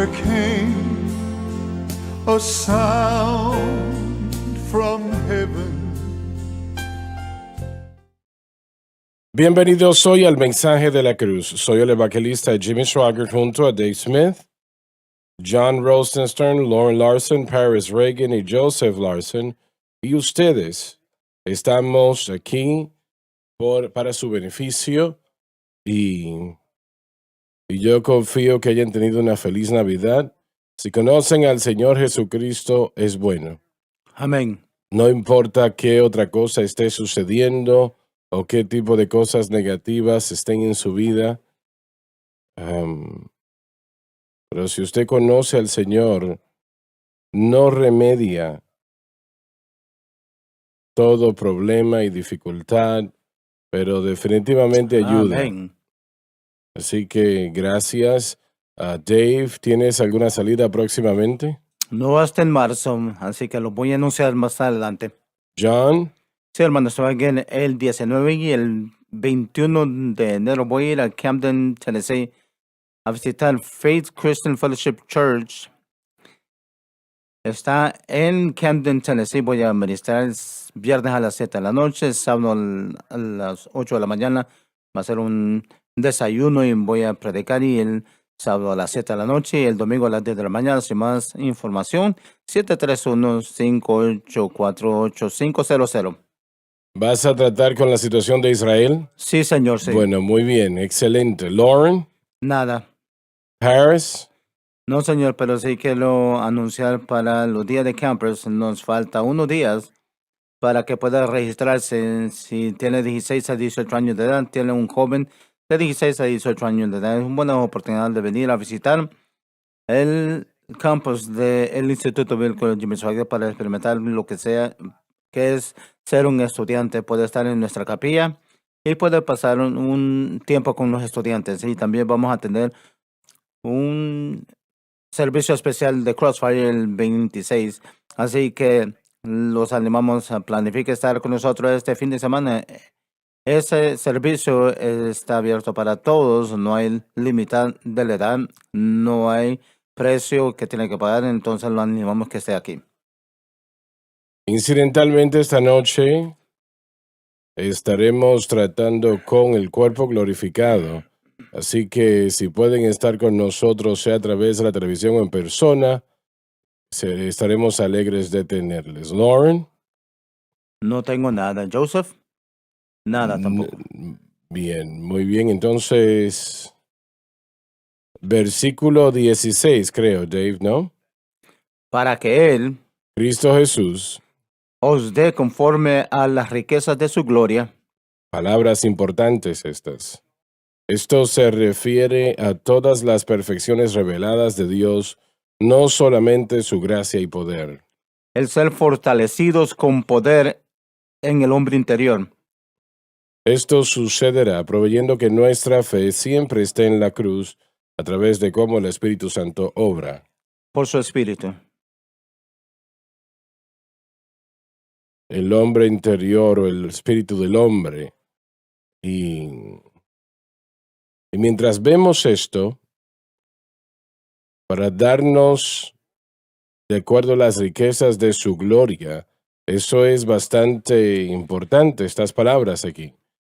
there came a sound from heaven. Bienvenidos hoy al Mensaje de la Cruz. Soy el evangelista Jimmy Swaggart junto a Dave Smith, John Rosenstern, Lauren Larson, Paris Reagan y Joseph Larson. Y ustedes, estamos aquí para su beneficio y yo confío que hayan tenido una feliz Navidad. Si conocen al Señor Jesucristo, es bueno. Amén. No importa qué otra cosa esté sucediendo o qué tipo de cosas negativas estén en su vida. Pero si usted conoce al Señor, no remedia todo problema y dificultad, pero definitivamente ayuda. Amén. Así que gracias. Dave, ¿tienes alguna salida próximamente? No hasta en marzo, así que lo voy a anunciar más adelante. John, Sí, hermano, estoy aquí el 19 y el 21 de enero. Voy a ir a Camden, Tennessee, a visitar Faith Christian Fellowship Church. Está en Camden, Tennessee. Voy a ministrar el viernes a las 7 de la noche, sábado a las 8 de la mañana. Va a ser un desayuno y voy a predicar, y el sábado a las 7 de la noche y el domingo a las 10 de la mañana. Sin más información, 731-584-8500. ¿vas a tratar con la situación de Israel? Sí, señor, sí. Bueno, muy bien, excelente. Lauren, Nada. Paris, No, señor, pero sí quiero anunciar para los días de campers. Nos falta unos días para que pueda registrarse. Si tiene 16 a 18 años de edad, tiene un joven de 16 a 18 años de edad, es una buena oportunidad de venir a visitar el campus del Instituto Bíblico Jimmy Swaggart para experimentar lo que sea, que es ser un estudiante. Puede estar en nuestra capilla y puede pasar un tiempo con los estudiantes. Y también vamos a tener un servicio especial de Crossfire el 26. Así que los animamos a planificar estar con nosotros este fin de semana. Ese servicio está abierto para todos, no hay límite de la edad, no hay precio que tiene que pagar, entonces lo animamos que esté aquí. incidentalmente esta noche estaremos tratando con el cuerpo glorificado. Así que si pueden estar con nosotros, sea a través de la televisión o en persona, estaremos alegres de tenerles. Lauren. No tengo nada. Joseph, nada tampoco. Bien, muy bien. Entonces, versículo 16, creo, Dave, ¿no? Para que Él Cristo Jesús, os dé conforme a las riquezas de su gloria. palabras importantes estas. Esto se refiere a todas las perfecciones reveladas de Dios, no solamente su gracia y poder. El ser fortalecidos con poder en el hombre interior. Esto sucederá proveyendo que nuestra fe siempre esté en la cruz a través de cómo el Espíritu Santo obra. Por su espíritu. El hombre interior o el espíritu del hombre. Y mientras vemos esto, para darnos, de acuerdo a las riquezas de su gloria, eso es bastante importante, estas palabras aquí,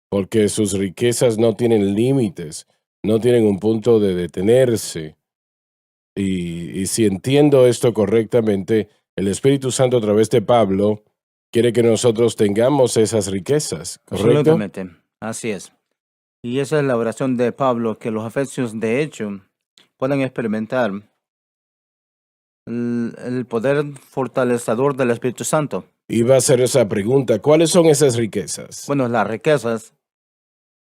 porque sus riquezas no tienen límites, no tienen un punto de detenerse. Y si entiendo esto correctamente, el Espíritu Santo a través de Pablo quiere que nosotros tengamos esas riquezas, ¿correcto? Absolutamente. Así es. Y esa es la oración de Pablo, que los efesios de hecho puedan experimentar el poder fortalecedor del Espíritu Santo. Iba a hacer esa pregunta, ¿cuáles son esas riquezas? Bueno, las riquezas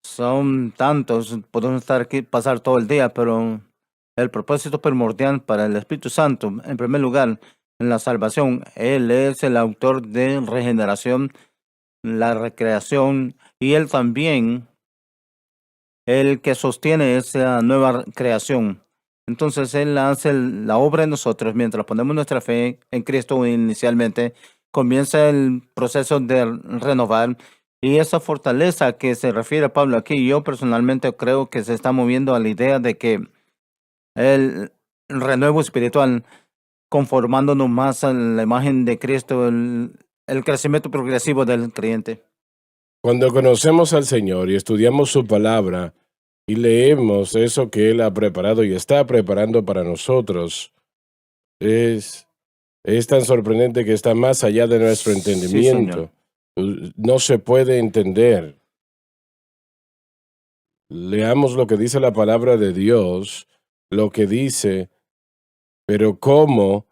son tantos, podemos estar aquí, pasar todo el día, pero el propósito primordial para el Espíritu Santo, en primer lugar, en la salvación, Él es el autor de regeneración, la recreación, y Él también el que sostiene esa nueva creación. Entonces Él hace la obra en nosotros mientras ponemos nuestra fe en Cristo inicialmente. Comienza el proceso de renovar, y esa fortaleza que se refiere a Pablo aquí, yo personalmente creo que se está moviendo a la idea de que renuevo espiritual, conformándonos más a la imagen de Cristo, el crecimiento progresivo del creyente. Cuando conocemos al Señor y estudiamos su palabra y leemos eso que Él ha preparado y está preparando para nosotros, es tan sorprendente que está más allá de nuestro Sí, señor. entendimiento. No se puede entender. Leamos lo que dice la palabra de Dios, lo que dice, pero ¿cómo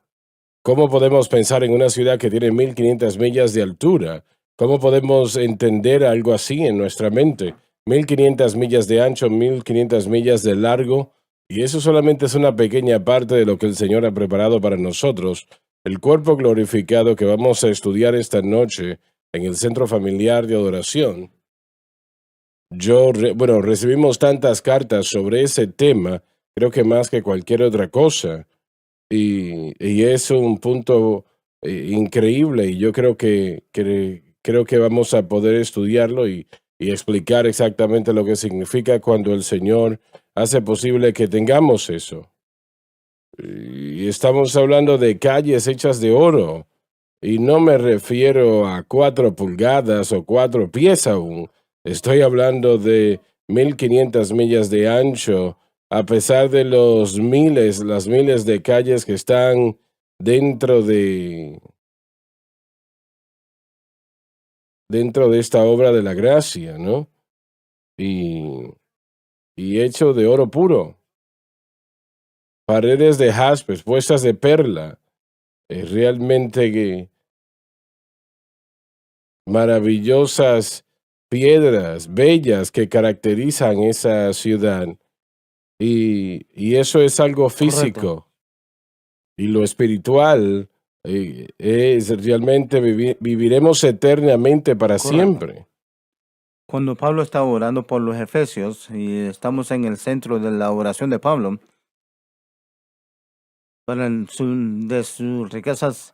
podemos pensar en una ciudad que tiene 1500 millas de altura? ¿Cómo podemos entender algo así en nuestra mente? 1500 millas de ancho, 1500 millas de largo, y eso solamente es una pequeña parte de lo que el Señor ha preparado para nosotros. El cuerpo glorificado que vamos a estudiar esta noche en el Centro Familiar de Adoración. Recibimos tantas cartas sobre ese tema, creo que más que cualquier otra cosa, y es un punto increíble, y yo creo que vamos a poder estudiarlo y explicar exactamente lo que significa cuando el Señor hace posible que tengamos eso. Y estamos hablando de calles hechas de oro, y no me refiero a 4 pulgadas o 4 pies aún. Estoy hablando de 1500 millas de ancho, a pesar de las miles de calles que están dentro de esta obra de la gracia, ¿no? Y hecho de oro puro. Paredes de jaspe, puestas de perla. Realmente maravillosas piedras bellas que caracterizan esa ciudad. Y eso es algo Correcto. físico. Y lo espiritual es realmente viviremos eternamente para Correcto. siempre. Cuando Pablo está orando por los efesios y estamos en el centro de la oración de Pablo, para de sus riquezas,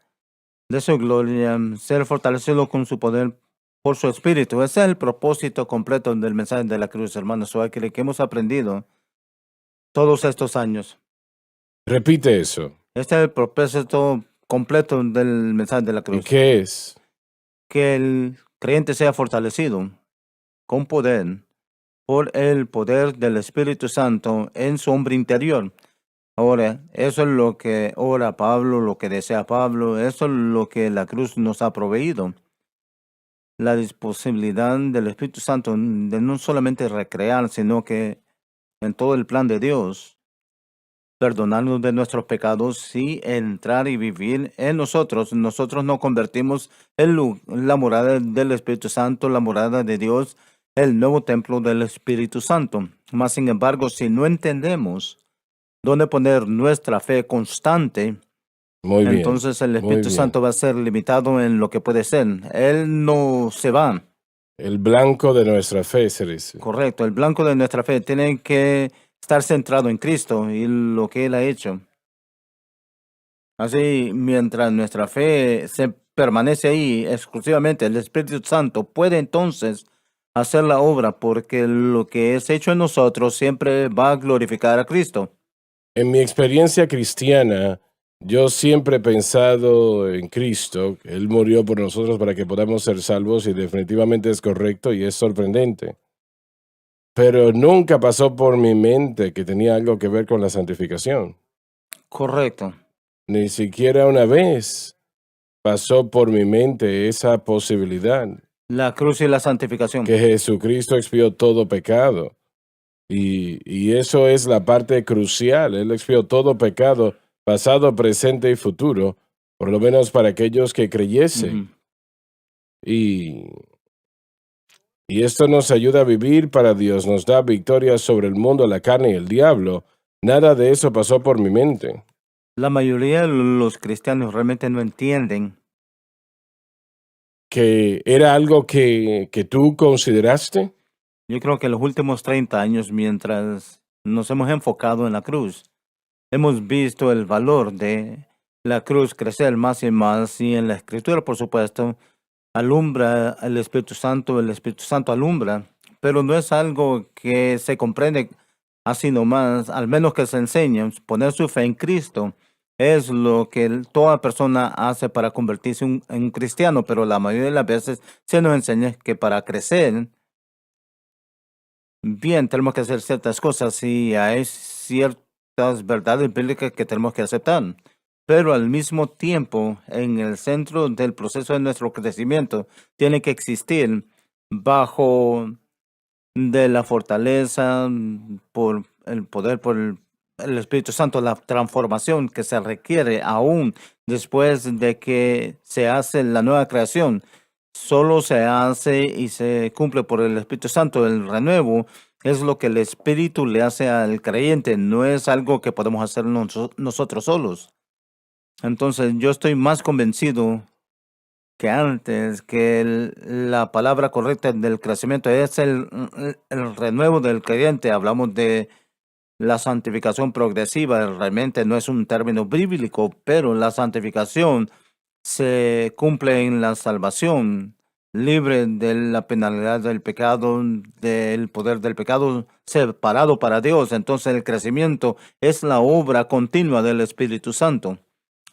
de su gloria, ser fortalecido con su poder por su espíritu. Ese es el propósito completo del mensaje de la cruz, hermanos, que hemos aprendido todos estos años. Repite eso. Este es el propósito completo del mensaje de la ¿Y cruz. qué es? Que el creyente sea fortalecido con poder por el poder del Espíritu Santo en su hombre interior. Ahora, eso es lo que ora Pablo, lo que desea Pablo, eso es lo que la cruz nos ha proveído. La disponibilidad del Espíritu Santo de no solamente recrear, sino que en todo el plan de Dios, perdonarnos de nuestros pecados y entrar y vivir en nosotros. Nosotros nos convertimos en la morada del Espíritu Santo, la morada de Dios, el nuevo templo del Espíritu Santo. Mas, sin embargo, si no entendemos dónde poner nuestra fe constante, Muy bien. entonces el Muy Espíritu bien. Santo va a ser limitado en lo que puede ser. Él no se va. El blanco de nuestra fe se dice. Correcto. El blanco de nuestra fe tiene que estar centrado en Cristo y lo que Él ha hecho. Así, mientras nuestra fe se permanece ahí exclusivamente, el Espíritu Santo puede entonces hacer la obra, porque lo que es hecho en nosotros siempre va a glorificar a Cristo. En mi experiencia cristiana, yo siempre he pensado en Cristo. Él murió por nosotros para que podamos ser salvos y definitivamente es correcto y es sorprendente. Pero nunca pasó por mi mente que tenía algo que ver con la santificación. Correcto. Ni siquiera una vez pasó por mi mente esa posibilidad, La cruz y la santificación. que Jesucristo expió todo pecado. Y eso es la parte crucial. Él expió todo pecado, pasado, presente y futuro, por lo menos para aquellos que creyesen. Ujú. Y esto nos ayuda a vivir para Dios, nos da victoria sobre el mundo, la carne y el diablo. Nada de eso pasó por mi mente. La mayoría de los cristianos realmente no entienden. ¿Que era algo que tú consideraste? Yo creo que en los últimos 30 años, mientras nos hemos enfocado en la cruz, hemos visto el valor de la cruz crecer más y más, y en la Escritura, por supuesto, alumbra el Espíritu Santo alumbra, pero no es algo que se comprende así nomás, al menos que se enseñe, poner su fe en Cristo es lo que toda persona hace para convertirse en un cristiano, pero la mayoría de las veces se nos enseña que para crecer bien tenemos que hacer ciertas cosas y hay ciertas verdades bíblicas que tenemos que aceptar. Pero al mismo tiempo, en el centro del proceso de nuestro crecimiento, tiene que existir bajo de la fortaleza, por el poder, por el Espíritu Santo, la transformación que se requiere aún después de que se hace la nueva creación. Solo se hace y se cumple por el Espíritu Santo. El renuevo es lo que el Espíritu le hace al creyente, no es algo que podemos hacer nosotros solos. Entonces yo estoy más convencido que antes, que la palabra correcta del crecimiento es el renuevo del creyente. Hablamos de la santificación progresiva, realmente no es un término bíblico, pero la santificación se cumple en la salvación, libre de la penalidad del pecado, del poder del pecado, separado para Dios. Entonces el crecimiento es la obra continua del Espíritu Santo.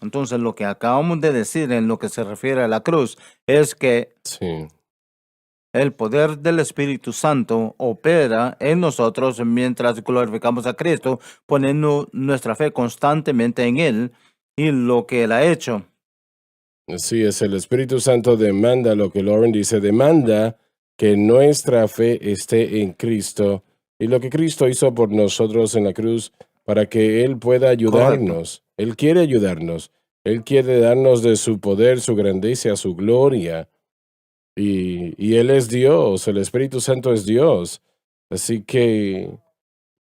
Entonces, lo que acabamos de decir en lo que se refiere a la cruz es que Sí. el poder del Espíritu Santo opera en nosotros mientras glorificamos a Cristo, poniendo nuestra fe constantemente en Él y lo que Él ha hecho. Así es, el Espíritu Santo demanda lo que Lauren dice, demanda que nuestra fe esté en Cristo y lo que Cristo hizo por nosotros en la cruz para que Él pueda ayudarnos. Él quiere ayudarnos. Él quiere darnos de su poder, su grandeza, su gloria. Y Él es Dios, el Espíritu Santo es Dios. Así que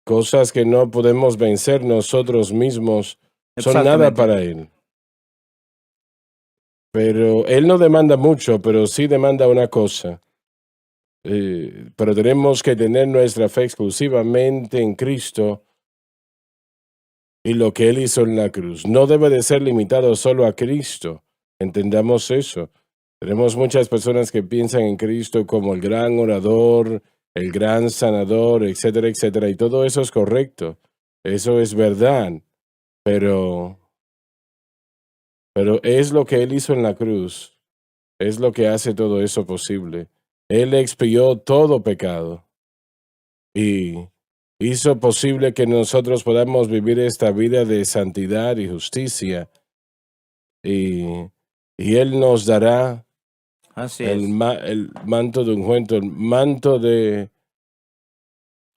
cosas que no podemos vencer nosotros mismos son nada Exactamente. para Él. Pero Él no demanda mucho, pero sí demanda una cosa. Pero tenemos que tener nuestra fe exclusivamente en Cristo y lo que Él hizo en la cruz. No debe de ser limitado solo a Cristo. Entendamos eso. Tenemos muchas personas que piensan en Cristo como el gran orador, el gran sanador, etcétera, etcétera. Y todo eso es correcto. Eso es verdad. Pero es lo que Él hizo en la cruz. Es lo que hace todo eso posible. Él expió todo pecado y hizo posible que nosotros podamos vivir esta vida de santidad y justicia. Y Él nos dará Así el es. manto de ungüento, el manto de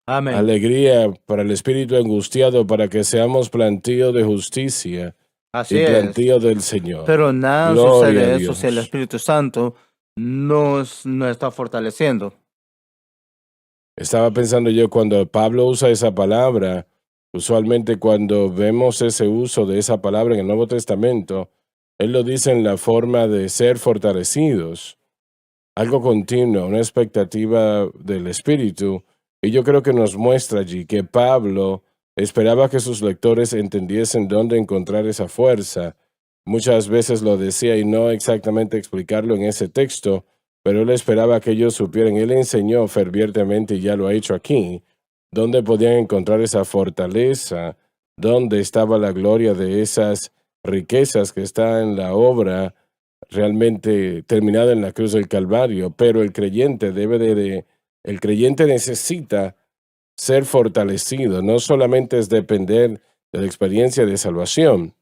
Amén. alegría para el espíritu angustiado, para que seamos plantío de justicia Así y es. plantío del Señor. Pero nada Gloria sucede a eso si el Dios. Espíritu Santo nos está fortaleciendo. Estaba pensando yo, cuando Pablo usa esa palabra, usualmente cuando vemos ese uso de esa palabra en el Nuevo Testamento, él lo dice en la forma de ser fortalecidos, algo continuo, una expectativa del Espíritu. Y yo creo que nos muestra allí que Pablo esperaba que sus lectores entendiesen dónde encontrar esa fuerza. Muchas veces lo decía y no exactamente explicarlo en ese texto, pero él esperaba que ellos supieran. Él enseñó fervientemente, y ya lo ha hecho aquí, dónde podían encontrar esa fortaleza, dónde estaba la gloria de esas riquezas que está en la obra realmente terminada en la cruz del Calvario. Pero el creyente el creyente necesita ser fortalecido. No solamente es depender de la experiencia de salvación,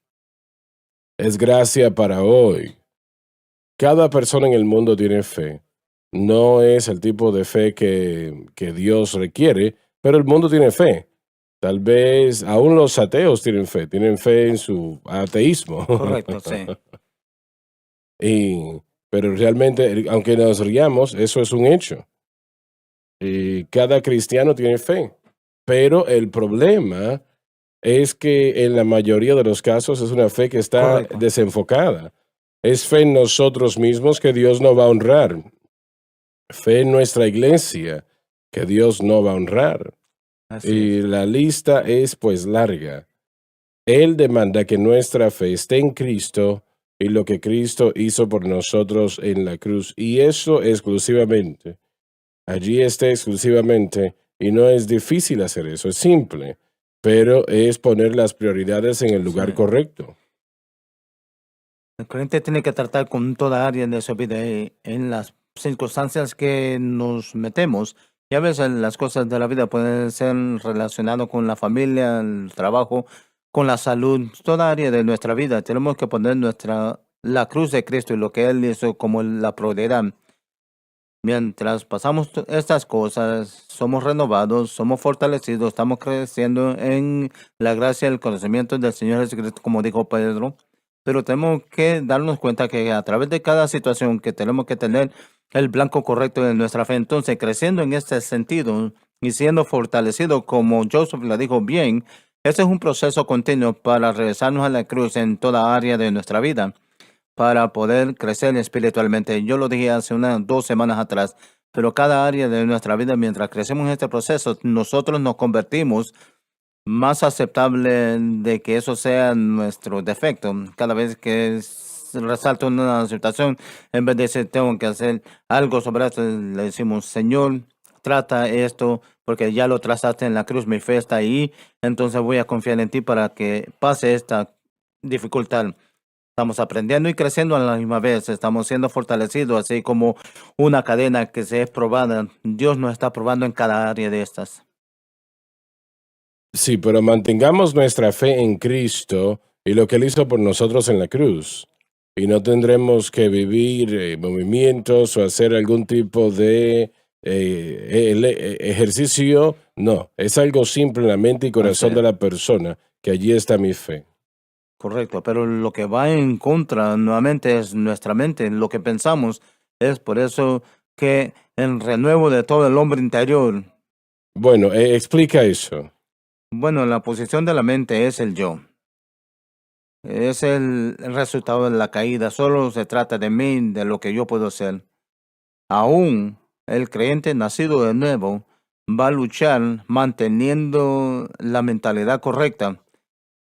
es gracia para hoy. Cada persona en el mundo tiene fe. No es el tipo de fe que Dios requiere, pero el mundo tiene fe. Tal vez aún los ateos tienen fe en su ateísmo. Correcto, sí. Pero realmente, aunque nos riamos, eso es un hecho. Y cada cristiano tiene fe. Pero el problema es que en la mayoría de los casos es una fe que está Correcto. desenfocada. Es fe en nosotros mismos que Dios no va a honrar. Fe en nuestra iglesia que Dios no va a honrar. Así Y es. la lista es pues larga. Él demanda que nuestra fe esté en Cristo y lo que Cristo hizo por nosotros en la cruz. Y eso exclusivamente. Allí está exclusivamente y no es difícil hacer eso, es simple, pero es poner las prioridades en el lugar Sí. correcto. El creyente tiene que tratar con toda área de su vida en las circunstancias que nos metemos. Y a veces las cosas de la vida pueden ser relacionadas con la familia, el trabajo, con la salud, toda área de nuestra vida. Tenemos que poner la cruz de Cristo y lo que Él hizo como la prioridad. Mientras pasamos estas cosas, somos renovados, somos fortalecidos, estamos creciendo en la gracia y el conocimiento del Señor Jesucristo, como dijo Pedro. Pero tenemos que darnos cuenta que a través de cada situación que tenemos que tener el blanco correcto de nuestra fe. Entonces, creciendo en este sentido y siendo fortalecido, como Joseph le dijo bien, este es un proceso continuo para regresarnos a la cruz en toda área de nuestra vida para poder crecer espiritualmente. Yo lo dije hace unas 2 semanas atrás, pero cada área de nuestra vida, mientras crecemos en este proceso, nosotros nos convertimos más aceptable de que eso sea nuestro defecto. Cada vez que resalta una situación, en vez de decir tengo que hacer algo sobre esto, le decimos, Señor, trata esto, porque ya lo trazaste en la cruz, mi fe está ahí, entonces voy a confiar en ti para que pase esta dificultad. Estamos aprendiendo y creciendo a la misma vez, estamos siendo fortalecidos, así como una cadena que se es probada. Dios nos está probando en cada área de estas. Sí, pero mantengamos nuestra fe en Cristo y lo que Él hizo por nosotros en la cruz. Y no tendremos que vivir movimientos o hacer algún tipo de ejercicio. No, es algo simple en la mente y corazón Así de es. la persona, que allí está mi fe. Correcto, pero lo que va en contra nuevamente es nuestra mente, lo que pensamos. Es por eso que el renuevo de todo el hombre interior, Bueno, explica eso. bueno, la posición de la mente es el yo. Es el resultado de la caída. Solo se trata de mí, de lo que yo puedo hacer. Aún el creyente nacido de nuevo va a luchar manteniendo la mentalidad correcta.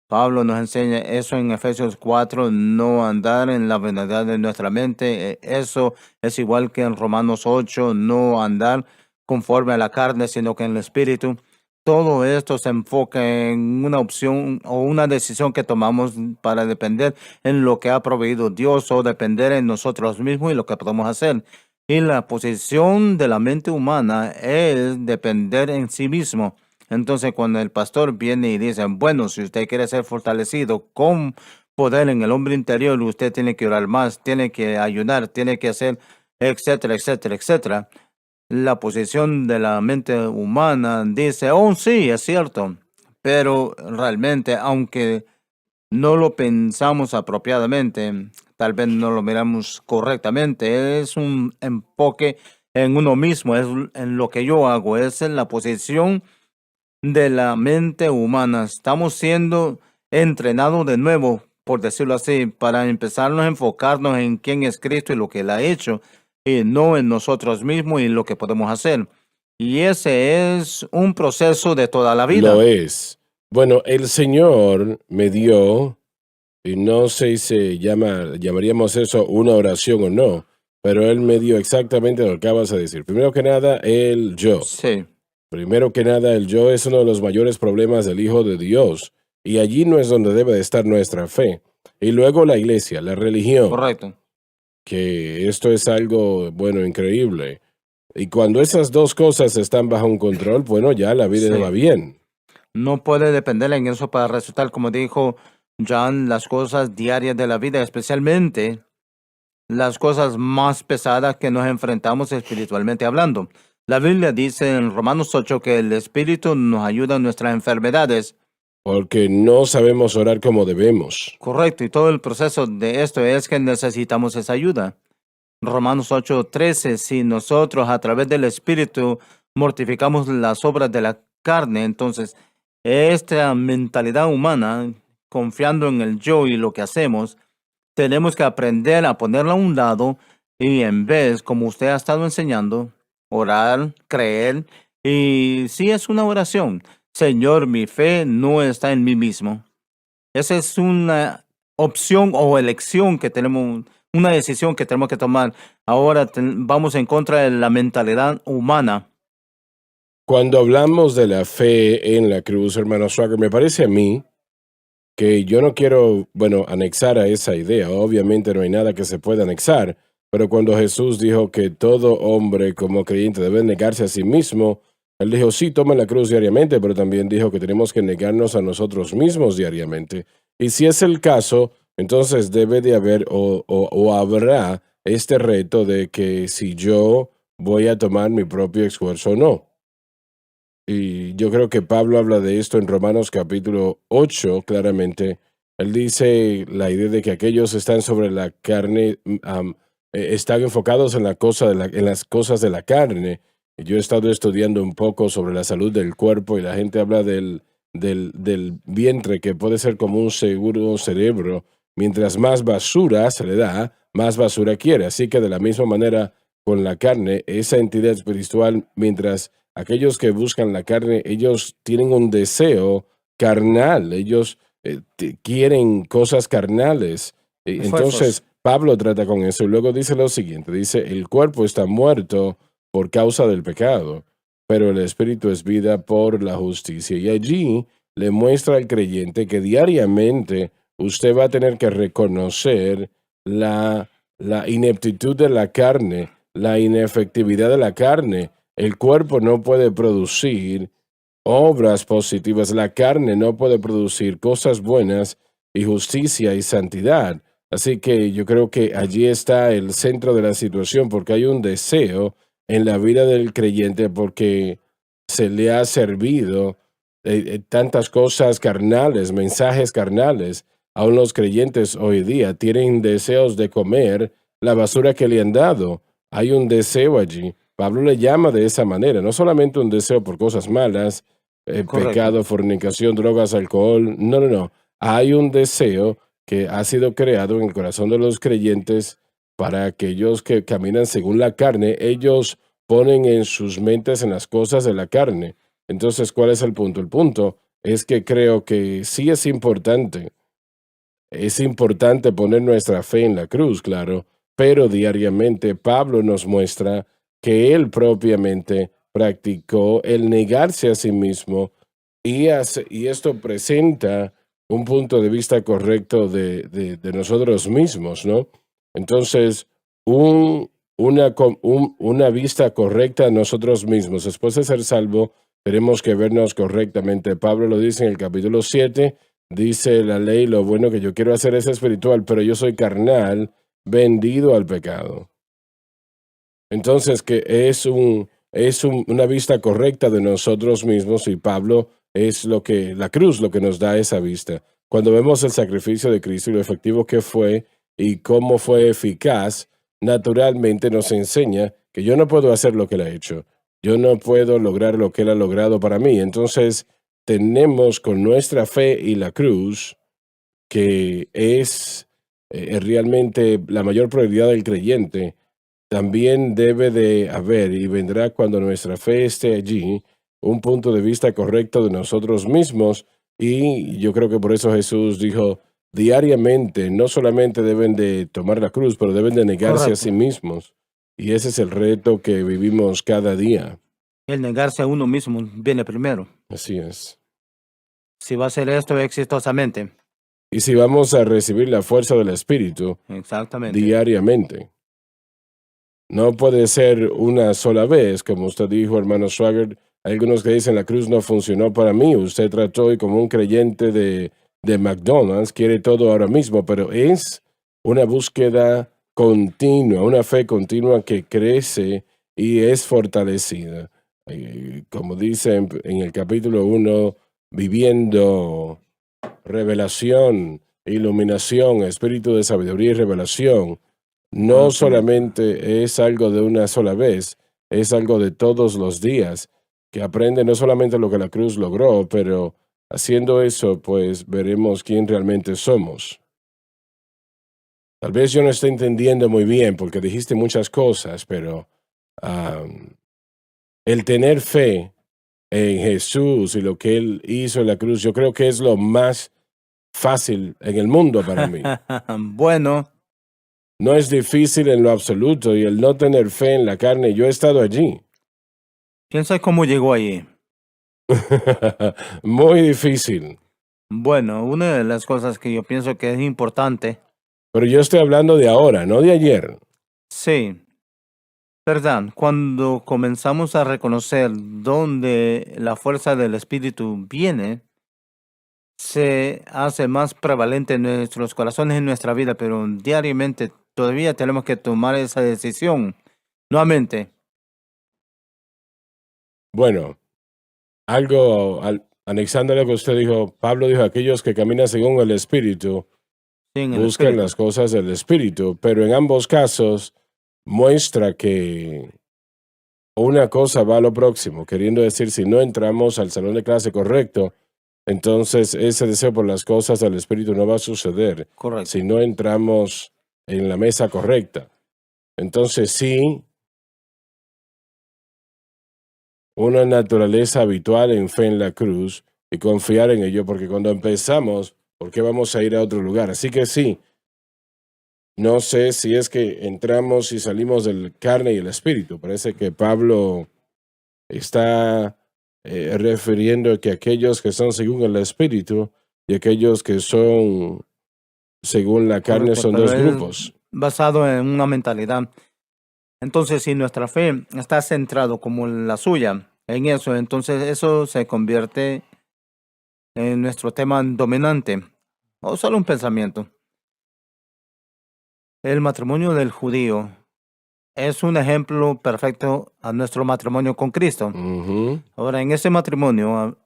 Pablo nos enseña eso en Efesios 4, no andar en la vanidad de nuestra mente. Eso es igual que en Romanos 8, no andar conforme a la carne, sino que en el espíritu. Todo esto se enfoca en una opción o una decisión que tomamos para depender en lo que ha proveído Dios o depender en nosotros mismos y lo que podemos hacer. Y la posición de la mente humana es depender en sí mismo. Entonces, cuando el pastor viene y dice, bueno, si usted quiere ser fortalecido con poder en el hombre interior, usted tiene que orar más, tiene que ayunar, tiene que hacer, etcétera, etcétera, etcétera. La posición de la mente humana dice, oh, sí, es cierto, pero realmente, aunque no lo pensamos apropiadamente, tal vez no lo miramos correctamente, es un enfoque en uno mismo, es en lo que yo hago, es en la posición de la mente humana. Estamos siendo entrenados de nuevo, por decirlo así, para empezarnos a enfocarnos en quién es Cristo y lo que Él ha hecho, y no en nosotros mismos y lo que podemos hacer. Y ese es un proceso de toda la Lo vida. es. Bueno, el Señor me dio, y no sé si llamaríamos eso una oración o no, pero Él me dio exactamente lo que acabas de decir. Primero que nada, el yo. Sí, Primero que nada, el yo es uno de los mayores problemas del Hijo de Dios, y allí no es donde debe de estar nuestra fe. Y luego la iglesia, la religión, correcto. que esto es algo, bueno, increíble. Y cuando esas dos cosas están bajo un control, bueno, ya la vida va Sí. bien. No puede depender en eso para resultar, como dijo John, las cosas diarias de la vida, especialmente las cosas más pesadas que nos enfrentamos espiritualmente hablando. La Biblia dice en Romanos 8 que el Espíritu nos ayuda en nuestras enfermedades. Porque no sabemos orar como debemos. Correcto, y todo el proceso de esto es que necesitamos esa ayuda. Romanos 8:13, si nosotros a través del Espíritu mortificamos las obras de la carne, entonces esta mentalidad humana, confiando en el yo y lo que hacemos, tenemos que aprender a ponerla a un lado y en vez, como usted ha estado enseñando, orar, creer. Y si es una oración, Señor, mi fe no está en mí mismo. Esa es una opción o elección que tenemos, una decisión que tenemos que tomar. Ahora vamos en contra de la mentalidad humana. Cuando hablamos de la fe en la cruz, hermano Swagger, me parece a mí que yo no quiero, bueno, anexar a esa idea. Obviamente no hay nada que se pueda anexar, pero cuando Jesús dijo que todo hombre como creyente debe negarse a sí mismo, él dijo, sí, toma la cruz diariamente, pero también dijo que tenemos que negarnos a nosotros mismos diariamente. Y si es el caso, entonces debe de haber o habrá este reto de que si yo voy a tomar mi propio esfuerzo o no. Y yo creo que Pablo habla de esto en Romanos capítulo 8, claramente. Él dice la idea de que aquellos están sobre la carne, están enfocados en, en las cosas de la carne. Y yo he estado estudiando un poco sobre la salud del cuerpo y la gente habla del vientre, que puede ser como un seguro cerebro. Mientras más basura se le da, más basura quiere. Así que de la misma manera con la carne, esa entidad espiritual, mientras aquellos que buscan la carne, ellos tienen un deseo carnal, ellos quieren cosas carnales. Esfuerzos. Entonces, Pablo trata con eso y luego dice lo siguiente, dice, el cuerpo está muerto por causa del pecado, pero el espíritu es vida por la justicia. Y allí le muestra al creyente que diariamente usted va a tener que reconocer la ineptitud de la carne, la inefectividad de la carne. El cuerpo no puede producir obras positivas, la carne no puede producir cosas buenas y justicia y santidad. Así que yo creo que allí está el centro de la situación, porque hay un deseo en la vida del creyente, porque se le ha servido tantas cosas carnales, mensajes carnales. Aún los creyentes hoy día tienen deseos de comer la basura que le han dado. Hay un deseo allí. Pablo le llama de esa manera, no solamente un deseo por cosas malas, Correcto. pecado, fornicación, drogas, alcohol. No, no, no. Hay un deseo que ha sido creado en el corazón de los creyentes para aquellos que caminan según la carne. Ellos ponen en sus mentes en las cosas de la carne. Entonces, ¿cuál es el punto? El punto es que creo que sí es importante. Es importante poner nuestra fe en la cruz, claro, pero diariamente Pablo nos muestra que él propiamente practicó el negarse a sí mismo y esto presenta un punto de vista correcto de nosotros mismos, ¿no? Entonces, una vista correcta de nosotros mismos. Después de ser salvo, tenemos que vernos correctamente. Pablo lo dice en el capítulo 7. Dice la ley, lo bueno que yo quiero hacer es espiritual, pero yo soy carnal, vendido al pecado. Entonces, que una vista correcta de nosotros mismos y Pablo es la cruz lo que nos da esa vista. Cuando vemos el sacrificio de Cristo y lo efectivo que fue y cómo fue eficaz, naturalmente nos enseña que yo no puedo hacer lo que él ha hecho. Yo no puedo lograr lo que él ha logrado para mí. Entonces, tenemos con nuestra fe y la cruz, que es realmente la mayor prioridad del creyente, también debe de haber y vendrá cuando nuestra fe esté allí, un punto de vista correcto de nosotros mismos. Y yo creo que por eso Jesús dijo, diariamente, no solamente deben de tomar la cruz, pero deben de negarse a sí Correcto. mismos. Y ese es el reto que vivimos cada día. El negarse a uno mismo viene primero. Así es. Si va a hacer esto exitosamente. Y si vamos a recibir la fuerza del Espíritu Exactamente. diariamente, no puede ser una sola vez, como usted dijo, hermano Swagger. Hay algunos que dicen la cruz no funcionó para mí. Usted trató y como un creyente de McDonald's quiere todo ahora mismo, pero es una búsqueda continua, una fe continua que crece y es fortalecida. Como dice en el capítulo 1, viviendo revelación, iluminación, espíritu de sabiduría y revelación. No Conocimiento. solamente es algo de una sola vez, es algo de todos los días, que aprende no solamente lo que la cruz logró, pero haciendo eso, pues veremos quién realmente somos. Tal vez yo no esté entendiendo muy bien porque dijiste muchas cosas, pero am, el tener fe en Jesús y lo que Él hizo en la cruz, yo creo que es lo más fácil en el mundo para mí. Bueno, No es difícil en lo absoluto y el no tener fe en la carne, yo he estado allí. Piensa cómo llegó allí. Muy difícil. Bueno, una de las cosas que yo pienso que es importante, Pero yo estoy hablando de ahora, no de ayer. sí, ¿verdad? Cuando comenzamos a reconocer dónde la fuerza del Espíritu viene, se hace más prevalente en nuestros corazones, en nuestra vida, pero diariamente todavía tenemos que tomar esa decisión. Nuevamente, Bueno, anexando lo que usted dijo, Pablo dijo, aquellos que caminan según el Espíritu sí, en el buscan Espíritu. las cosas del Espíritu, pero en ambos casos muestra que una cosa va a lo próximo, queriendo decir, si no entramos al salón de clase correcto, entonces ese deseo por las cosas del Espíritu no va a suceder Correcto. si no entramos en la mesa correcta. Entonces sí, una naturaleza habitual en fe en la cruz y confiar en ello, porque cuando empezamos, ¿por qué vamos a ir a otro lugar? Así que sí, no sé si es que entramos y salimos del carne y el espíritu. Parece que Pablo está refiriendo que aquellos que son según el espíritu y aquellos que son según la carne Correcto, son pero dos es grupos. basado en una mentalidad. Entonces, si nuestra fe está centrado como la suya en eso, entonces eso se convierte en nuestro tema dominante o solo un pensamiento. El matrimonio del judío es un ejemplo perfecto a nuestro matrimonio con Cristo. Ujú. Ahora, en ese matrimonio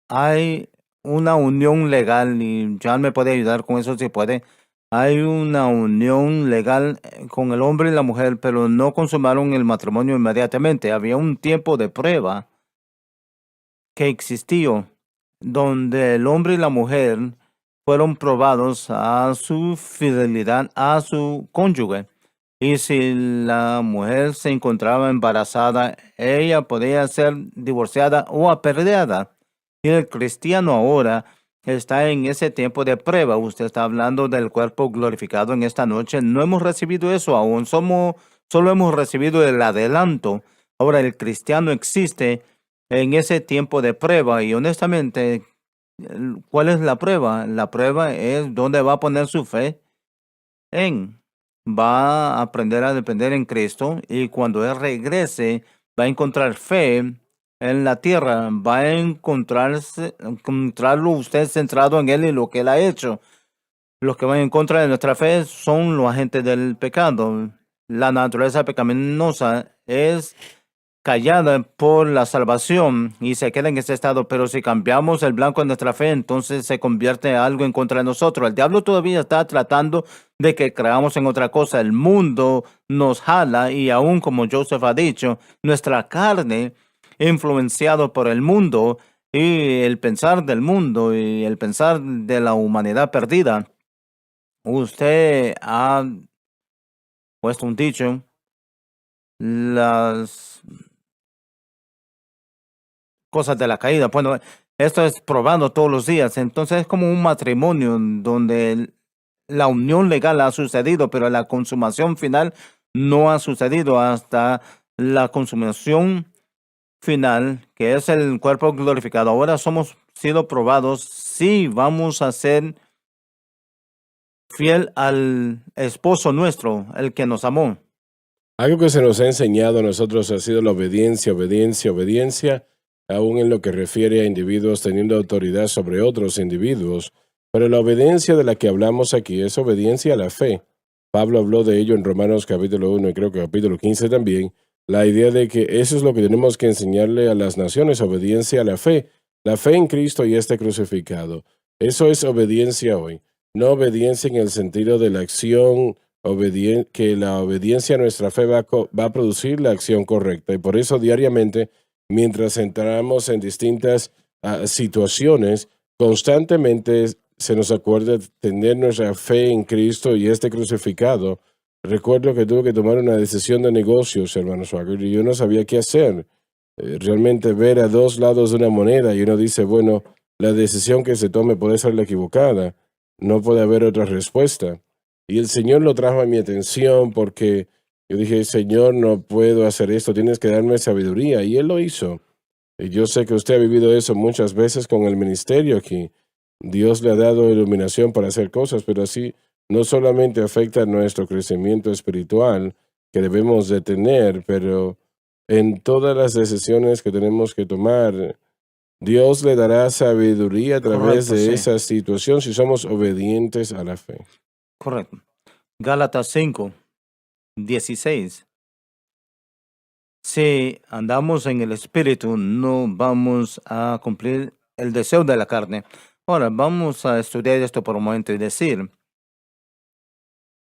hay una unión legal y John me puede ayudar con eso si puede. Hay una unión legal con el hombre y la mujer, pero no consumaron el matrimonio inmediatamente. Había un tiempo de prueba que existió donde el hombre y la mujer fueron probados a su fidelidad a su cónyuge. Y si la mujer se encontraba embarazada, ella podía ser divorciada o apedreada. Y el cristiano ahora está en ese tiempo de prueba. Usted está hablando del cuerpo glorificado en esta noche. No hemos recibido eso aún. Solo hemos recibido el adelanto. Ahora el cristiano existe en ese tiempo de prueba y honestamente, ¿cuál es la prueba? La prueba es dónde va a poner su fe en. Va a aprender a depender en Cristo y cuando Él regrese va a encontrar fe en la tierra, va a encontrarlo usted centrado en Él y lo que Él ha hecho. Los que van en contra de nuestra fe son los agentes del pecado. La naturaleza pecaminosa es callada por la salvación y se queda en ese estado, pero si cambiamos el blanco de nuestra fe, entonces se convierte en algo en contra de nosotros. El diablo todavía está tratando de que creamos en otra cosa. El mundo nos jala y aún como Joseph ha dicho, nuestra carne, influenciado por el mundo y el pensar del mundo y el pensar de la humanidad perdida. Usted ha puesto un dicho, las cosas de la caída. Bueno, esto es probando todos los días. Entonces es como un matrimonio donde la unión legal ha sucedido, pero la consumación final no ha sucedido hasta la consumación final, que es el cuerpo glorificado. Ahora somos sido probados si vamos a ser fiel al esposo nuestro, el que nos amó. Algo que se nos ha enseñado a nosotros ha sido la obediencia, obediencia, obediencia, aún en lo que refiere a individuos teniendo autoridad sobre otros individuos. Pero la obediencia de la que hablamos aquí es obediencia a la fe. Pablo habló de ello en Romanos capítulo 1 y creo que capítulo 15 también. La idea de que eso es lo que tenemos que enseñarle a las naciones, obediencia a la fe en Cristo y este crucificado. Eso es obediencia hoy, no obediencia en el sentido de la acción que la obediencia a nuestra fe va a producir la acción correcta. Y por eso diariamente, mientras entramos en distintas situaciones, constantemente se nos acuerda tener nuestra fe en Cristo y este crucificado. Recuerdo que tuve que tomar una decisión de negocios, hermano Swagger, y yo no sabía qué hacer. Realmente ver a dos lados de una moneda y uno dice, bueno, la decisión que se tome puede ser la equivocada, no puede haber otra respuesta. Y el Señor lo trajo a mi atención porque Yo dije, Señor, no puedo hacer esto, tienes que darme sabiduría. Y Él lo hizo. Y yo sé que usted ha vivido eso muchas veces con el ministerio aquí. Dios le ha dado iluminación para hacer cosas, pero así no solamente afecta nuestro crecimiento espiritual que debemos de tener, pero en todas las decisiones que tenemos que tomar, Dios le dará sabiduría a través Correcto, de sí. esa situación si somos obedientes a la fe. Correcto. Gálatas 5:16. Si andamos en el Espíritu, no vamos a cumplir el deseo de la carne. Ahora, vamos a estudiar esto por un momento y decir,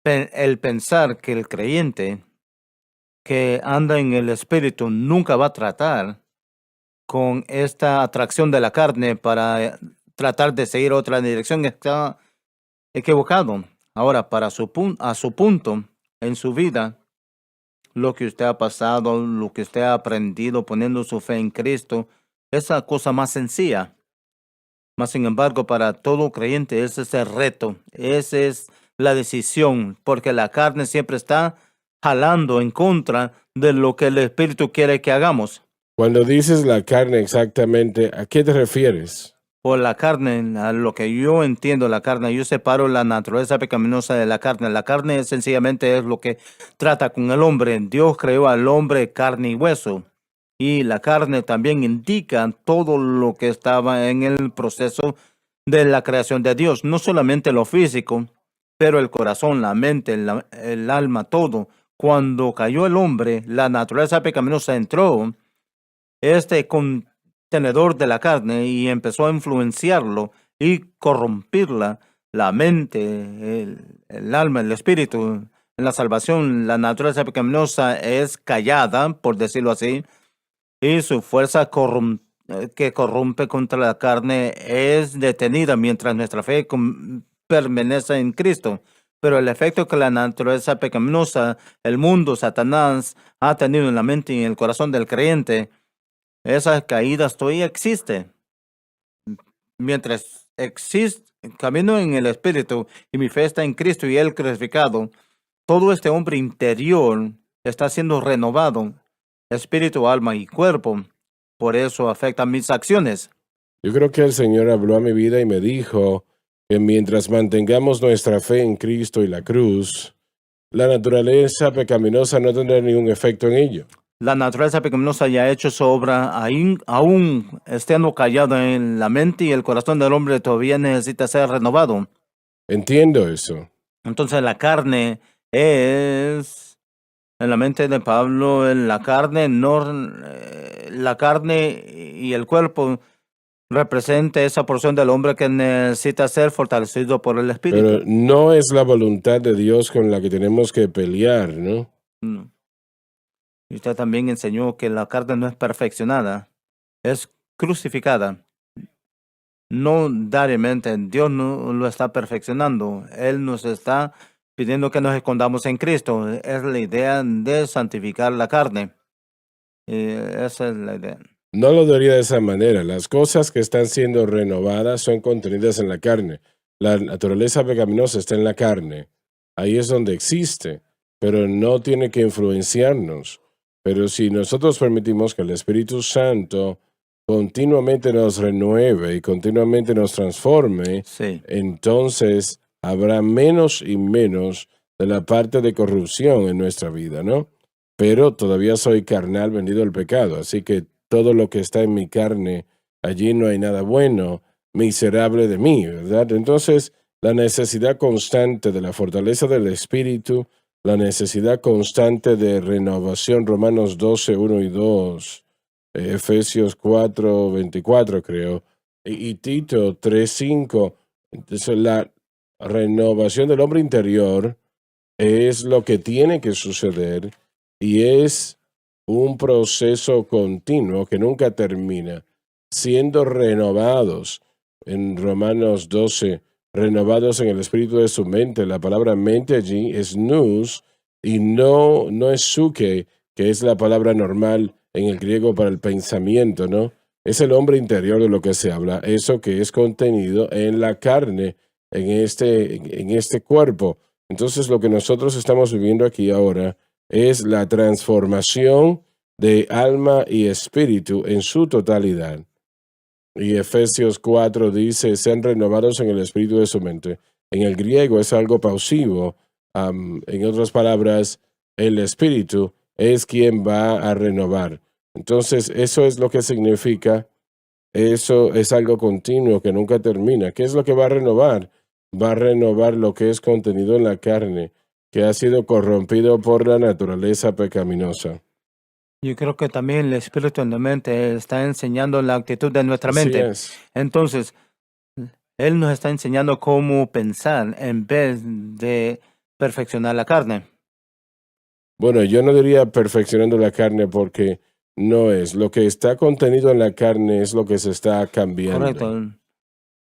el pensar que el creyente que anda en el Espíritu nunca va a tratar con esta atracción de la carne para tratar de seguir otra dirección está equivocado. Ahora, a su punto en su vida, lo que usted ha pasado, lo que usted ha aprendido poniendo su fe en Cristo, es la cosa más sencilla. Mas, sin embargo, para todo creyente ese es el reto, esa es la decisión, porque la carne siempre está jalando en contra de lo que el Espíritu quiere que hagamos. Cuando dices la carne exactamente, ¿a qué te refieres? Por la carne, a lo que yo entiendo la carne, yo separo la naturaleza pecaminosa de la carne. La carne sencillamente es lo que trata con el hombre. Dios creó al hombre carne y hueso. Y la carne también indica todo lo que estaba en el proceso de la creación de Dios. No solamente lo físico, pero el corazón, la mente, el alma, todo. Cuando cayó el hombre, la naturaleza pecaminosa entró. Este contenedor de la carne y empezó a influenciarlo y corrompirla, la mente, el alma, el espíritu. En la salvación, la naturaleza pecaminosa es callada, por decirlo así, y su fuerza que corrompe contra la carne es detenida mientras nuestra fe permanece en Cristo. Pero el efecto que la naturaleza pecaminosa, el mundo, Satanás, ha tenido en la mente y en el corazón del creyente, esas caídas todavía existen. Mientras existe, camino en el Espíritu y mi fe está en Cristo y Él crucificado, todo este hombre interior está siendo renovado, espíritu, alma y cuerpo. Por eso afecta mis acciones. Yo creo que el Señor habló a mi vida y me dijo que mientras mantengamos nuestra fe en Cristo y la cruz, la naturaleza pecaminosa no tendrá ningún efecto en ello. La naturaleza pecaminosa ya ha hecho su obra, aún estando callada en la mente y el corazón del hombre todavía necesita ser renovado. Entiendo eso. Entonces la carne es, en la mente de Pablo, la carne la carne y el cuerpo representa esa porción del hombre que necesita ser fortalecido por el Espíritu. Pero no es la voluntad de Dios con la que tenemos que pelear, ¿no? No. Y usted también enseñó que la carne no es perfeccionada, es crucificada. No diariamente, Dios no lo está perfeccionando. Él nos está pidiendo que nos escondamos en Cristo. Es la idea de santificar la carne. Esa es la idea. No lo diría de esa manera. Las cosas que están siendo renovadas son contenidas en la carne. La naturaleza pecaminosa está en la carne. Ahí es donde existe, pero no tiene que influenciarnos. Pero si nosotros permitimos que el Espíritu Santo continuamente nos renueve y continuamente nos transforme, Sí, entonces habrá menos y menos de la parte de corrupción en nuestra vida, ¿no? Pero todavía soy carnal vendido al pecado, así que todo lo que está en mi carne, allí no hay nada bueno, miserable de mí, ¿verdad? Entonces, la necesidad constante de la fortaleza del Espíritu, la necesidad constante de renovación, Romanos 12, 1 y 2, Efesios 4, 24 creo, y Tito 3, 5. Entonces, la renovación del hombre interior es lo que tiene que suceder y es un proceso continuo que nunca termina, siendo renovados en Romanos 12, renovados en el espíritu de su mente. La palabra mente allí es nous y no es suke, que es la palabra normal en el griego para el pensamiento, ¿no? Es el hombre interior de lo que se habla, eso que es contenido en la carne, en este cuerpo. Entonces lo que nosotros estamos viviendo aquí ahora es la transformación de alma y espíritu en su totalidad. Y Efesios 4 dice, sean renovados en el espíritu de su mente. En el griego es algo pausivo. En otras palabras, el espíritu es quien va a renovar. Entonces, eso es lo que significa. Eso es algo continuo que nunca termina. ¿Qué es lo que va a renovar? Va a renovar lo que es contenido en la carne, que ha sido corrompido por la naturaleza pecaminosa. Yo creo que también el espíritu en la mente está enseñando la actitud de nuestra Así mente. es. Entonces, Él nos está enseñando cómo pensar en vez de perfeccionar la carne. Bueno, yo no diría perfeccionando la carne porque no es. Lo que está contenido en la carne es lo que se está cambiando. Correcto.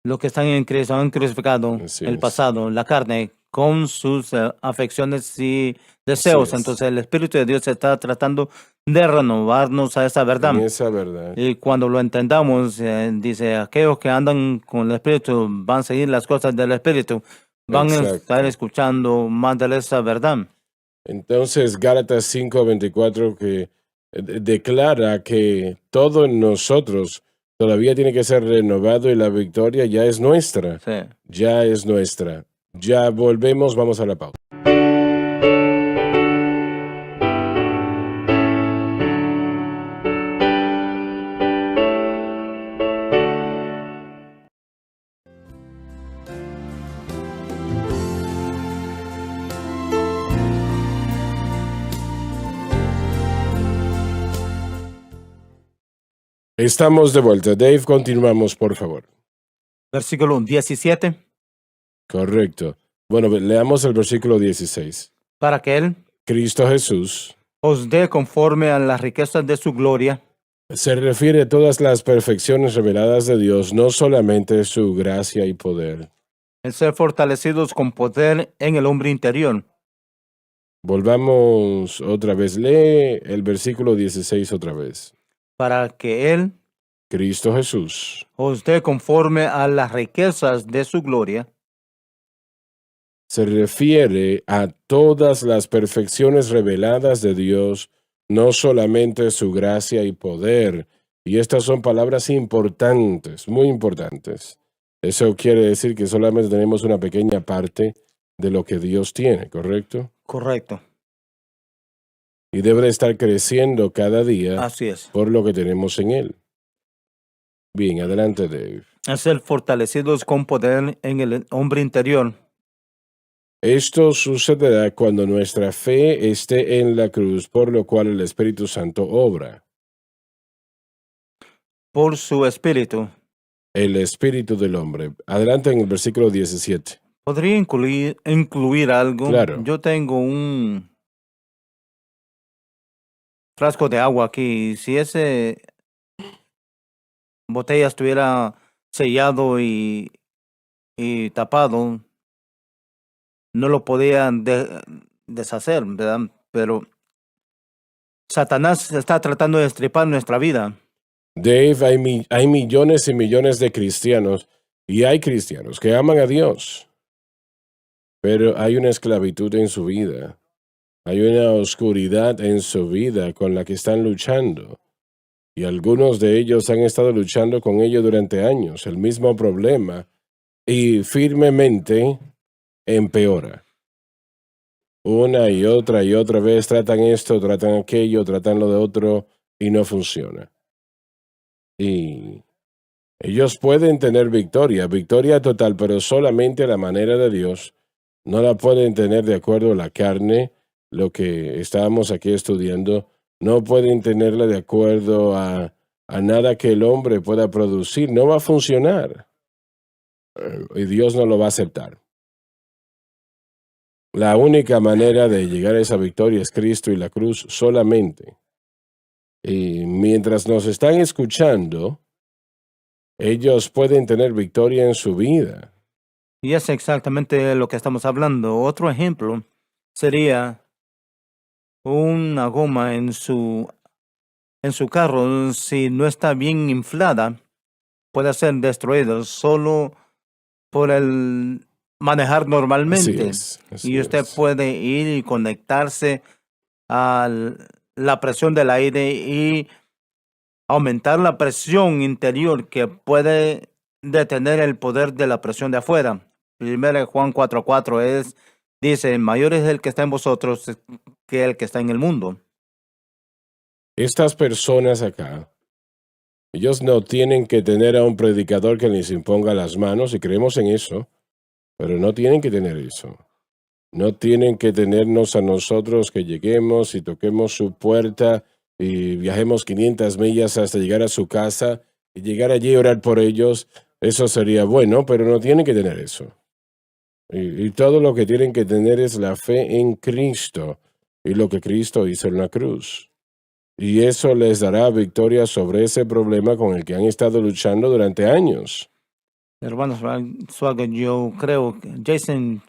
Lo que están en Cristo han crucificado Así el es. pasado, la carne, con sus afecciones y deseos. es. Entonces, el Espíritu de Dios está tratando de renovarnos a esa verdad. En esa verdad. Y cuando lo entendamos, dice, aquellos que andan con el Espíritu van a seguir las cosas del Espíritu, van a Exacto. estar escuchando más de esa verdad. Entonces, Gálatas 5:24 que declara que todo en nosotros todavía tiene que ser renovado y la victoria ya es nuestra. Sí. Ya es nuestra. Ya volvemos, vamos a la pausa. Estamos de vuelta. Dave, continuamos, por favor. Versículo 17. Correcto. Bueno, leamos el versículo 16. Para que Él Cristo Jesús os dé conforme a las riquezas de su gloria, se refiere a todas las perfecciones reveladas de Dios, no solamente su gracia y poder. el ser fortalecidos con poder en el hombre interior. Volvamos otra vez. Lee el versículo 16 otra vez. Para que Él Cristo Jesús os dé conforme a las riquezas de su gloria, se refiere a todas las perfecciones reveladas de Dios, no solamente su gracia y poder. Y estas son palabras importantes, muy importantes. Eso quiere decir que solamente tenemos una pequeña parte de lo que Dios tiene, ¿correcto? correcto, Y debe de estar creciendo cada día así es. por lo que tenemos en Él. Bien, adelante, Dave. El ser fortalecidos con poder en el hombre interior. Esto sucederá cuando nuestra fe esté en la cruz, por lo cual el Espíritu Santo obra. Por su espíritu. El espíritu del hombre. Adelante en el versículo 17. ¿Podría incluir algo? Claro. Yo tengo un frasco de agua aquí. Si ese botella estuviera sellado y tapado, no lo podían deshacer, ¿verdad? Pero Satanás está tratando de destripar nuestra vida. Dave, hay millones y millones de cristianos, y hay cristianos que aman a Dios, pero hay una esclavitud en su vida. Hay una oscuridad en su vida con la que están luchando. Y algunos de ellos han estado luchando con ello durante años, el mismo problema, y firmemente empeora. Una y otra vez tratan esto, tratan aquello, tratan lo de otro, y no funciona. Y ellos pueden tener victoria total, pero solamente a la manera de Dios. No la pueden tener de acuerdo a la carne, lo que estábamos aquí estudiando. No pueden tenerla de acuerdo a nada que el hombre pueda producir. No va a funcionar. Y Dios no lo va a aceptar. La única manera de llegar a esa victoria es Cristo y la cruz solamente. Y mientras nos están escuchando, ellos pueden tener victoria en su vida. Y es exactamente lo que estamos hablando. Otro ejemplo sería una goma en su carro, si no está bien inflada, puede ser destruida solo por el manejar normalmente. Así Y usted es. puede ir y conectarse la presión del aire y aumentar la presión interior que puede detener el poder de la presión de afuera. Primero Juan 4:4 dice, mayor es el que está en vosotros que el que está en el mundo. Estas personas acá, ellos no tienen que tener a un predicador que les imponga las manos, y creemos en eso, pero no tienen que tener eso. No tienen que tenernos a nosotros que lleguemos y toquemos su puerta y viajemos 500 millas hasta llegar a su casa y llegar allí y orar por ellos. Eso sería bueno, pero no tienen que tener eso. Y todo lo que tienen que tener es la fe en Cristo y lo que Cristo hizo en la cruz. Y eso les dará victoria sobre ese problema con el que han estado luchando durante años. Hermanos Swagger, yo creo que Jason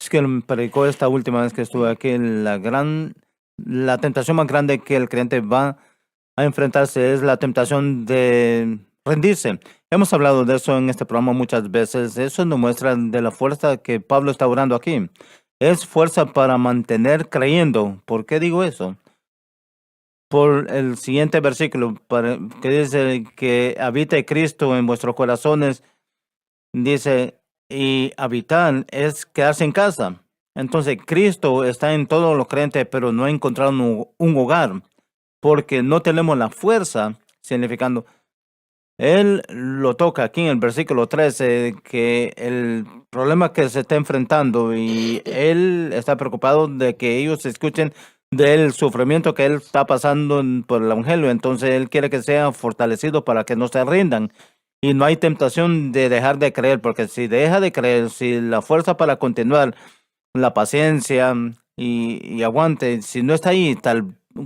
Skill predicó esta última vez que estuve aquí, la tentación más grande que el creyente va a enfrentarse es la tentación de rendirse. Hemos hablado de eso en este programa muchas veces. Eso nos muestra de la fuerza que Pablo está orando aquí. Es fuerza para mantener creyendo. ¿Por qué digo eso? Por el siguiente versículo, que dice que habite Cristo en vuestros corazones. Dice, y habitar es quedarse en casa. Entonces, Cristo está en todos los creyentes, pero no ha encontrado un hogar, porque no tenemos la fuerza, significando, Él lo toca aquí en el versículo 13, que el problema que se está enfrentando, y Él está preocupado de que ellos escuchen del sufrimiento que Él está pasando por el Evangelio. Entonces, Él quiere que sean fortalecidos para que no se rindan. Y no hay tentación de dejar de creer, porque si deja de creer, si la fuerza para continuar, la paciencia y aguante, si no está ahí,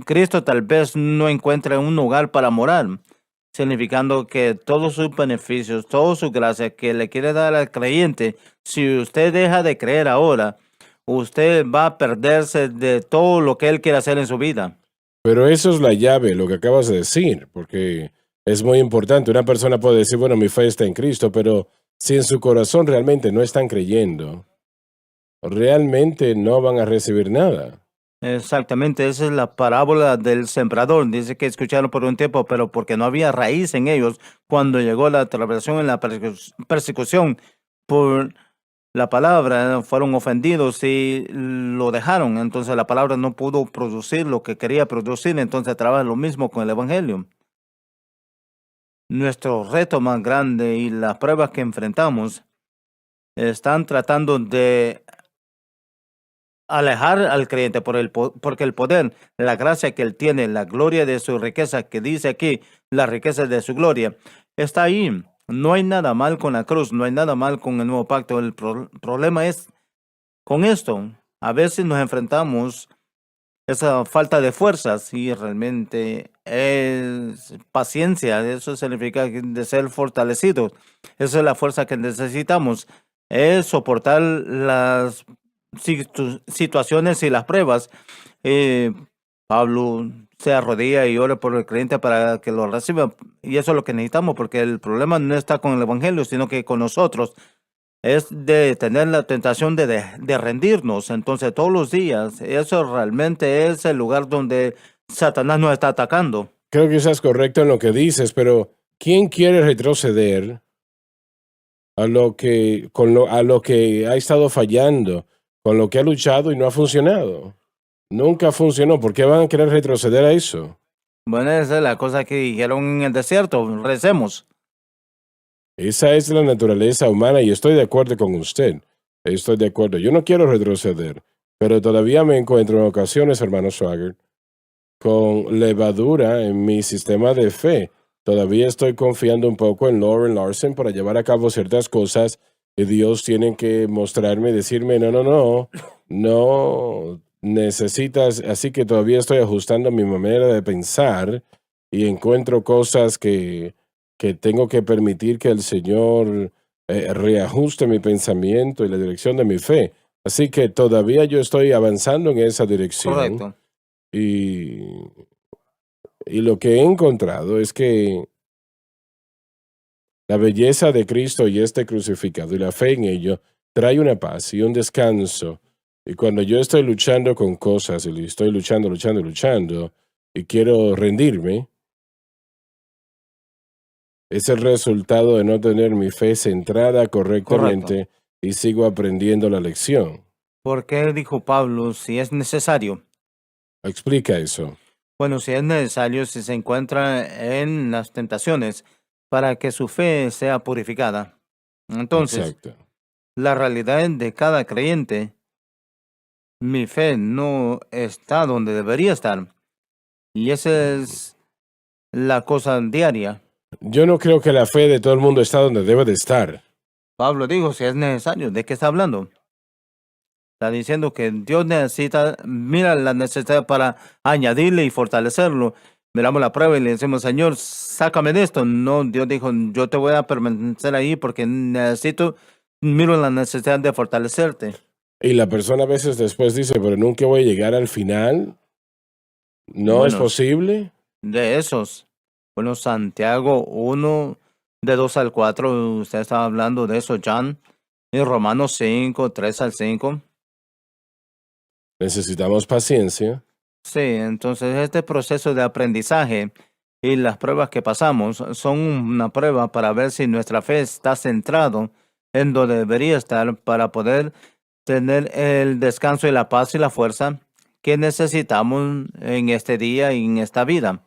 Cristo tal vez no encuentre un lugar para morar, significando que todos sus beneficios, todas sus gracias que le quiere dar al creyente, si usted deja de creer ahora, usted va a perderse de todo lo que Él quiere hacer en su vida. Pero eso es la llave, lo que acabas de decir, porque es muy importante. Una persona puede decir, bueno, mi fe está en Cristo, pero si en su corazón realmente no están creyendo, realmente no van a recibir nada. Exactamente, esa es la parábola del sembrador. Dice que escucharon por un tiempo, pero porque no había raíz en ellos, cuando llegó la tribulación en la persecución por la palabra, fueron ofendidos y lo dejaron. Entonces la palabra no pudo producir lo que quería producir, entonces trabaja lo mismo con el Evangelio. Nuestro reto más grande y las pruebas que enfrentamos están tratando de alejar al creyente porque el poder, la gracia que él tiene, la gloria de su riqueza, que dice aquí, la riqueza de su gloria, está ahí. No hay nada mal con la cruz, no hay nada mal con el nuevo pacto. El problema es con esto. A veces nos enfrentamos esa falta de fuerzas y realmente es paciencia. Eso significa de ser fortalecidos. Esa es la fuerza que necesitamos. Es soportar las situaciones y las pruebas. Pablo se arrodilla y ora por el creyente para que lo reciba. Y eso es lo que necesitamos, porque el problema no está con el Evangelio, sino que con nosotros. Es de tener la tentación de rendirnos. Entonces, todos los días, eso realmente es el lugar donde Satanás nos está atacando. Creo que estás correcto en lo que dices, pero ¿quién quiere retroceder a lo que ha estado fallando, con lo que ha luchado y no ha funcionado? Nunca funcionó. ¿Por qué van a querer retroceder a eso? Bueno, esa es la cosa que dijeron en el desierto. Recemos. Esa es la naturaleza humana y estoy de acuerdo con usted. Estoy de acuerdo. Yo no quiero retroceder, pero todavía me encuentro en ocasiones, hermano Swagger, con levadura en mi sistema de fe. Todavía estoy confiando un poco en Loren Larson para llevar a cabo ciertas cosas y Dios tiene que mostrarme, decirme, no necesitas, así que todavía estoy ajustando mi manera de pensar y encuentro cosas que tengo que permitir que el Señor reajuste mi pensamiento y la dirección de mi fe. Así que todavía yo estoy avanzando en esa dirección. Correcto. Y lo que he encontrado es que la belleza de Cristo y este crucificado y la fe en ello trae una paz y un descanso Y cuando yo estoy luchando con cosas y estoy luchando y quiero rendirme, es el resultado de no tener mi fe centrada Correcto. correctamente y sigo aprendiendo la lección. Porque dijo Pablo, si es necesario. Explica eso. Bueno, si es necesario, si se encuentra en las tentaciones, para que su fe sea purificada. Entonces, Exacto. la realidad de cada creyente, mi fe no está donde debería estar. Y esa es la cosa diaria. Yo no creo que la fe de todo el mundo está donde debe de estar. Pablo dijo, si es necesario, ¿de qué está hablando? Está diciendo que Dios necesita, mira la necesidad para añadirle y fortalecerlo. Miramos la prueba y le decimos, Señor, sácame de esto. No, Dios dijo, yo te voy a permanecer ahí porque miro la necesidad de fortalecerte. Y la persona a veces después dice, pero nunca voy a llegar al final. ¿No es Bueno, posible? de esos. Bueno, Santiago 1, de 2 al 4, usted estaba hablando de eso, John. Y Romanos 5, 3 al 5. Necesitamos paciencia. Sí, entonces este proceso de aprendizaje y las pruebas que pasamos son una prueba para ver si nuestra fe está centrado en donde debería estar para poder tener el descanso y la paz y la fuerza que necesitamos en este día y en esta vida.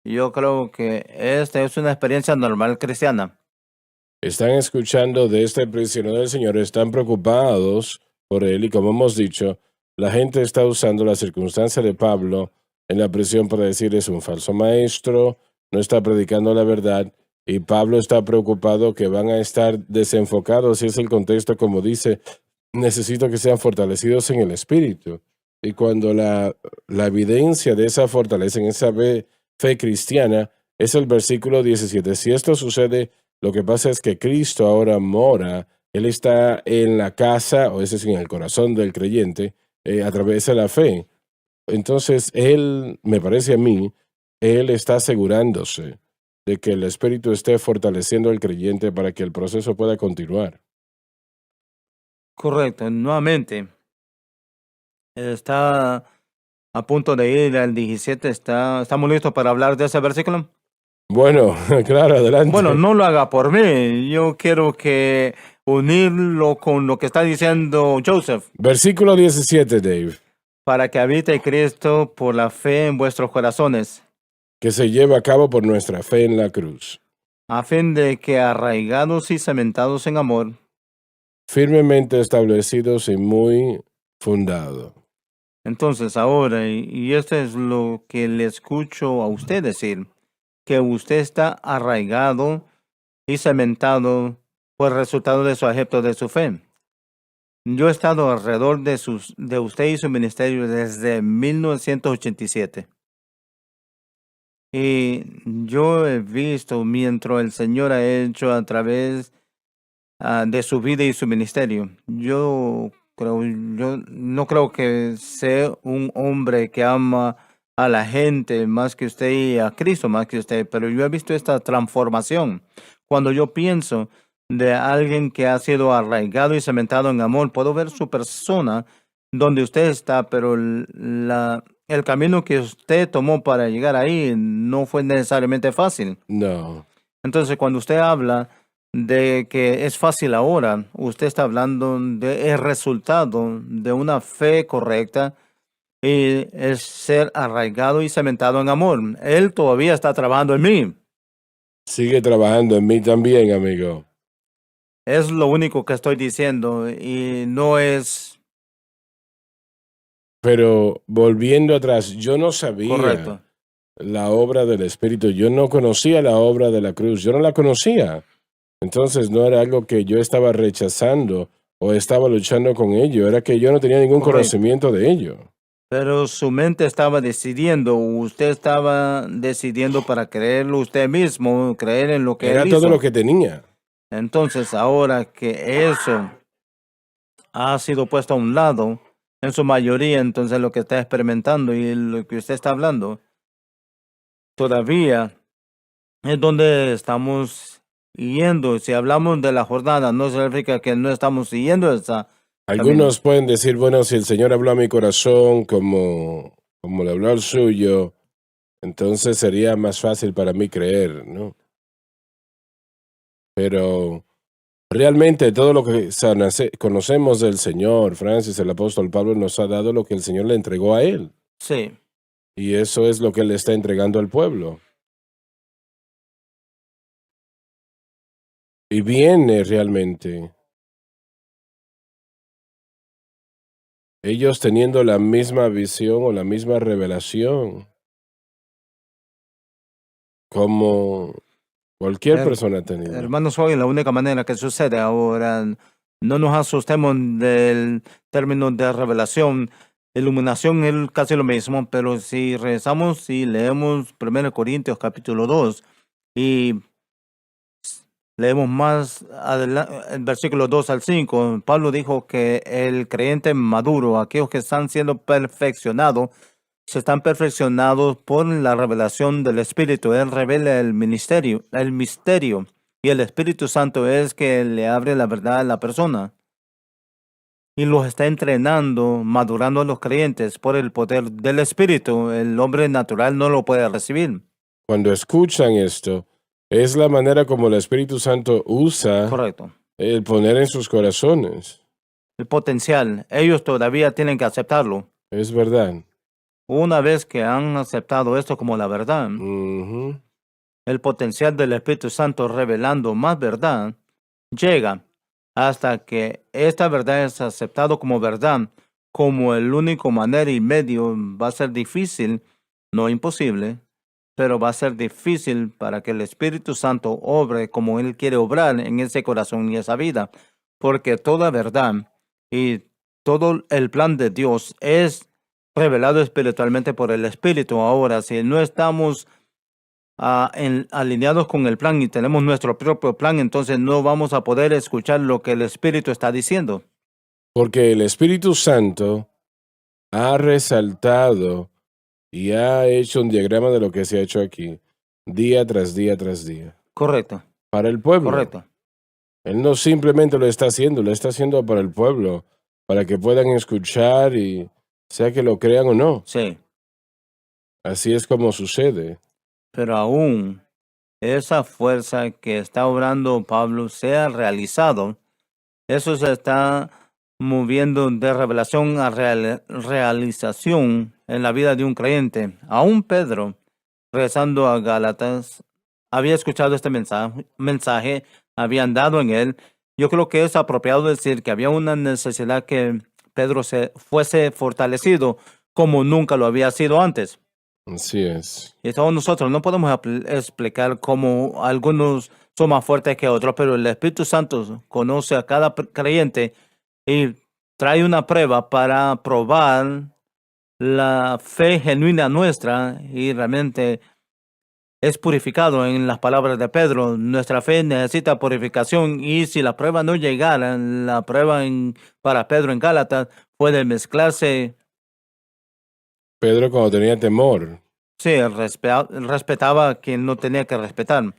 Yo creo que esta es una experiencia normal cristiana. Están escuchando de este prisionero del Señor, están preocupados por él y como hemos dicho, la gente está usando la circunstancia de Pablo en la prisión para decir es un falso maestro, no está predicando la verdad y Pablo está preocupado que van a estar desenfocados y es el contexto como dice, necesito que sean fortalecidos en el espíritu. Y cuando la evidencia de esa fortaleza en esa fe cristiana es el versículo 17. Si esto sucede, lo que pasa es que Cristo ahora mora, Él está en la casa, o es decir, en el corazón del creyente, a través de la fe. Entonces, Él, me parece a mí, Él está asegurándose de que el Espíritu esté fortaleciendo al creyente para que el proceso pueda continuar. Correcto, nuevamente está a punto de ir al 17. ¿Estamos listos para hablar de ese versículo? Bueno, claro, Bueno, adelante. no lo haga por mí. Yo quiero que unirlo con lo que está diciendo Joseph, Versículo 17, Dave, para que habite Cristo por la fe en vuestros corazones, que se lleva a cabo por nuestra fe en la cruz, a fin de que arraigados y cementados en amor, firmemente establecidos y muy fundado. entonces ahora, y esto es lo que le escucho a usted decir, que usted está arraigado y cementado por resultado de su ejemplo de su fe. Yo he estado alrededor de usted y su ministerio desde 1987. Y yo he visto mientras el Señor ha hecho a través de su vida y su ministerio. Yo no creo que sea un hombre que ama a la gente más que usted y a Cristo más que usted, pero yo he visto esta transformación. Cuando yo pienso de alguien que ha sido arraigado y cementado en amor, puedo ver su persona donde usted está, pero el camino que usted tomó para llegar ahí no fue necesariamente fácil. No, Entonces, cuando usted habla de que es fácil ahora, usted está hablando de el resultado de una fe correcta y es ser arraigado y cementado en amor. Él todavía está trabajando en mí. sigue trabajando en mí también, amigo. Es lo único que estoy diciendo y no es Pero volviendo atrás, yo no correcto. sabía la obra del Espíritu, yo no conocía la obra de la cruz, yo no la conocía. Entonces no era algo que yo estaba rechazando o estaba luchando con ello, era que yo no tenía ningún Correcto. conocimiento de ello. Pero su mente estaba decidiendo, usted estaba decidiendo para creerlo usted mismo, creer en lo que él Era todo lo hizo. que tenía. Entonces, ahora que eso ha sido puesto a un lado, en su mayoría, entonces lo que está experimentando y lo que usted está hablando, todavía es donde estamos yendo. Si hablamos de la jornada, no significa que no estamos siguiendo esa Algunos pueden decir, bueno, si el Señor habló a mi corazón como le habló al suyo, entonces sería más fácil para mí creer, ¿no? Pero realmente todo lo que conocemos del Señor, Francis, el apóstol Pablo nos ha dado lo que el Señor le entregó a él. Sí, Y eso es lo que él le está entregando al pueblo. Y viene realmente ellos teniendo la misma visión o la misma revelación como cualquier her- persona ha tenido. hermanos, hoy la única manera que sucede ahora, no nos asustemos del término de revelación. Iluminación es casi lo mismo, pero si rezamos y leemos 1 Corintios capítulo 2 y leemos más adelante, el versículo 2 al 5, Pablo dijo que el creyente maduro, aquellos que están siendo perfeccionados, se están perfeccionados por la revelación del Espíritu. Él revela el misterio, y el Espíritu Santo es que le abre la verdad a la persona y los está entrenando, madurando a los creyentes por el poder del Espíritu. El hombre natural no lo puede recibir. Cuando escuchan esto, es la manera como el Espíritu Santo usa Correcto. el poner en sus corazones. El potencial, ellos todavía tienen que aceptarlo. Es verdad. Una vez que han aceptado esto como la verdad, Ujú. el potencial del Espíritu Santo revelando más verdad llega hasta que esta verdad es aceptado como verdad, como el único manera y medio. Va a ser difícil, no imposible, pero va a ser difícil para que el Espíritu Santo obre como Él quiere obrar en ese corazón y esa vida, porque toda verdad y todo el plan de Dios es revelado espiritualmente por el Espíritu. Ahora, si no estamos alineados con el plan y tenemos nuestro propio plan, entonces no vamos a poder escuchar lo que el Espíritu está diciendo. Porque el Espíritu Santo ha resaltado y ha hecho un diagrama de lo que se ha hecho aquí, día tras día tras día, Correcto, para el pueblo. correcto. Él no simplemente lo está haciendo para el pueblo, para que puedan escuchar y sea que lo crean o no. Sí, Así es como sucede. pero aún esa fuerza que está obrando Pablo sea realizado, eso se está moviendo de revelación a realización en la vida de un creyente. Aún Pedro, regresando a Gálatas, había escuchado este mensaje, había andado en él. Yo creo que es apropiado decir que había una necesidad que Pedro se fuese fortalecido como nunca lo había sido antes. Así es. Y todos nosotros no podemos explicar cómo algunos son más fuertes que otros, pero el Espíritu Santo conoce a cada creyente y trae una prueba para probar la fe genuina nuestra, y realmente es purificado. En las palabras de Pedro, nuestra fe necesita purificación, y si la prueba no llegara, la prueba para Pedro en Gálatas puede mezclarse. Pedro cuando tenía temor, Sí, él respetaba a quien no tenía que respetar.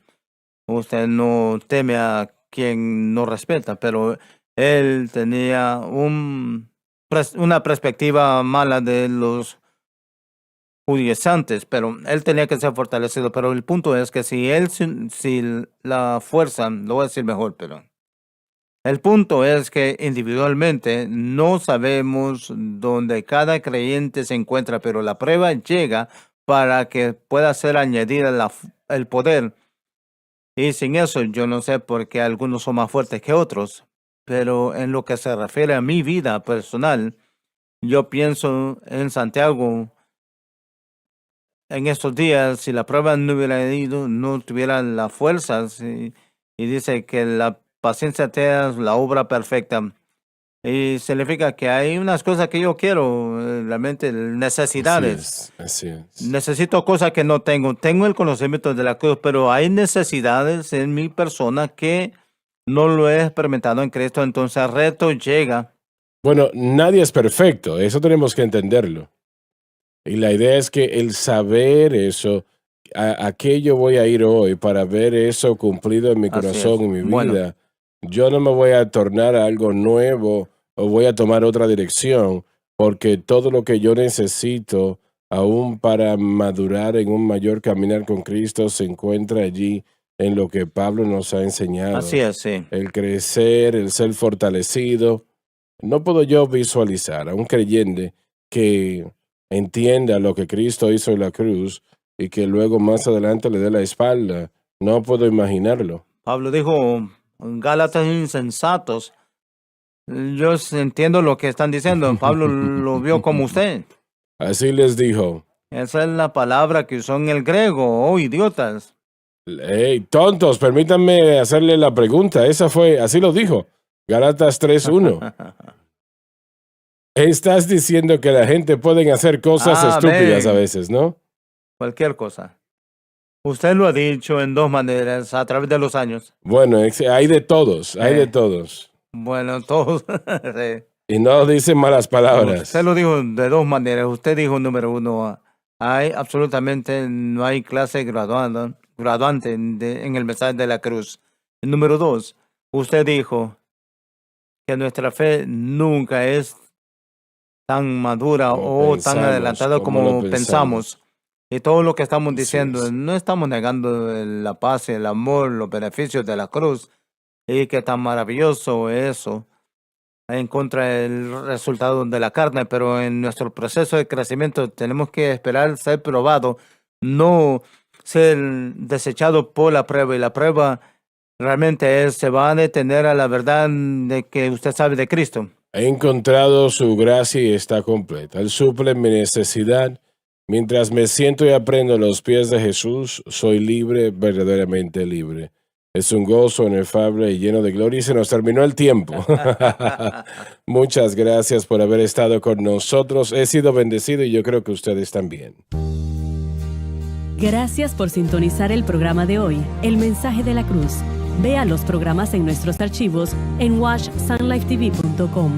Usted no teme a quien no respeta, pero él tenía una perspectiva mala de los judaizantes, pero él tenía que ser fortalecido. Pero el punto es que si la fuerza, lo voy a decir mejor, pero el punto es que individualmente no sabemos dónde cada creyente se encuentra, pero la prueba llega para que pueda ser añadida el poder. Y sin eso, yo no sé por qué algunos son más fuertes que otros, pero en lo que se refiere a mi vida personal, yo pienso en Santiago en estos días. Si la prueba no hubiera ido, no tuviera las fuerzas, y dice que la paciencia te da la obra perfecta. Y significa que hay unas cosas que yo quiero, realmente así necesidades. es, así es. Necesito cosas que no tengo. Tengo el conocimiento de la cruz, pero hay necesidades en mi persona que no lo he experimentado en Cristo. Entonces el reto llega. Bueno, nadie es perfecto, eso tenemos que entenderlo. Y la idea es que el saber eso, a qué yo voy a ir hoy para ver eso cumplido en mi Así corazón, es. en mi Bueno, vida, yo no me voy a tornar a algo nuevo o voy a tomar otra dirección, porque todo lo que yo necesito, aún para madurar en un mayor caminar con Cristo, se encuentra allí en lo que Pablo nos ha enseñado. Así es, sí. El crecer, el ser fortalecido. No puedo yo visualizar a un creyente que entienda lo que Cristo hizo en la cruz y que luego más adelante le dé la espalda. No puedo imaginarlo. Pablo dijo, Gálatas insensatos. Yo entiendo lo que están diciendo. Pablo lo vio como usted. Así les dijo. Esa es la palabra que usó en el griego. Oh, idiotas. Hey, tontos, permítanme hacerle la pregunta. Esa fue, así lo dijo. Gálatas 3:1. Estás diciendo que la gente puede hacer cosas estúpidas a veces, ¿no? Cualquier cosa. Usted lo ha dicho en dos maneras a través de los años. Bueno, hay de todos, hay de todos. Bueno, todos. Sí. Y no dicen malas palabras. Usted lo dijo de dos maneras. Usted dijo, número uno, no hay clase graduante en el mensaje de la cruz. Y número dos, usted dijo que nuestra fe nunca es tan madura Como o tan adelantada como pensamos. Y todo lo que estamos diciendo, Así es. no estamos negando la paz, el amor, los beneficios de la cruz. Y que tan maravilloso eso en contra del resultado de la carne, pero en nuestro proceso de crecimiento tenemos que esperar ser probado, no ser desechado por la prueba. Y la prueba realmente se va a detener a la verdad de que usted sabe de Cristo. He encontrado su gracia y está completa. Él suple mi necesidad. Mientras me siento y aprendo a los pies de Jesús, soy libre, verdaderamente libre. Es un gozo inefable y lleno de gloria y se nos terminó el tiempo. Muchas gracias por haber estado con nosotros. He sido bendecido y yo creo que ustedes también. Gracias por sintonizar el programa de hoy, El Mensaje de la Cruz. Vea los programas en nuestros archivos en watchsunlifetv.com.